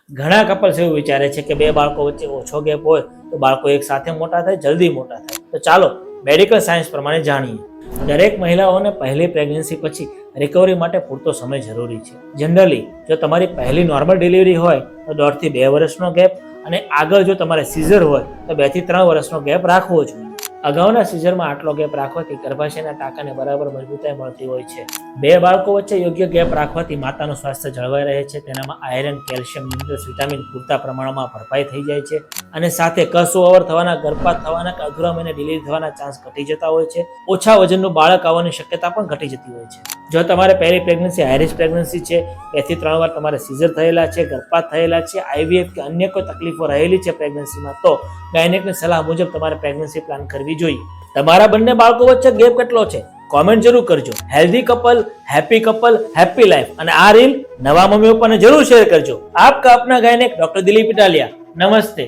ઘણા કપલ્સ એવું વિચારે છે કે બે બાળકો વચ્ચે ઓછો ગેપ હોય તો બાળકો એક સાથે મોટા થાય, જલ્દી મોટા થાય. તો ચાલો મેડિકલ સાયન્સ પ્રમાણે જાણીએ. દરેક મહિલાઓને પહેલી પ્રેગ્નન્સી પછી રિકવરી માટે પૂરતો સમય જરૂરી છે. જનરલી જો તમારી પહેલી નોર્મલ ડિલિવરી હોય તો 1.5 થી 2 વર્ષનો ગેપ, અને આગળ જો તમારે સીઝર હોય તો 2 થી 3 વર્ષનો ગેપ રાખવો જોઈએ. અગાઉના સીઝરમાં આટલો ગેપ રાખવાથી ગર્ભાશયના ટાંકાને બરાબર મજબૂતાઈ મળતી હોય છે. બે બાળકો વચ્ચે યોગ્ય ગેપ રાખવાથી માતાનું સ્વાસ્થ્ય જળવાઈ રહે છે. તેનામાં આયરન, કેલ્શિયમ, મિનરલ્સ, વિટામિન પૂરતા પ્રમાણમાં ભરપાઈ થઈ જાય છે, અને સાથે કસ ઓવર થવાના, ગર્ભપાત થવાના કે અધૂરા મહિને ડિલિવરી થવાના ચાન્સ ઘટી જતા હોય છે. ઓછા વજનનું બાળક આવવાની શક્યતા પણ ઘટી જતી હોય છે. જો તમારે પહેલી પ્રેગ્નન્સી હાઈ રિસ્ક પ્રેગ્નન્સી છે, 2 થી 3 વાર તમારે સીઝર થયેલા છે, ગર્ભપાત થયેલા છે, આઈવીએફ કે અન્ય કોઈ તકલીફો રહેલી છે પ્રેગ્નન્સીમાં, તો ગાયનેકની સલાહ મુજબ તમારે પ્રેગ્નન્સી પ્લાન કરવી જોઈએ. તમારા બંને બાળકો વચ્ચે ગેપ કેટલો છે કોમેન્ટ જરૂર કરજો. Healthy couple, happy life. અને આ રીલ નવા મમ્મી પપ્પાને જરૂર શેર કરજો. આપકા અપના ગાયનેક ડોક્ટર દિલીપ ઇટાલિયા. નમસ્તે.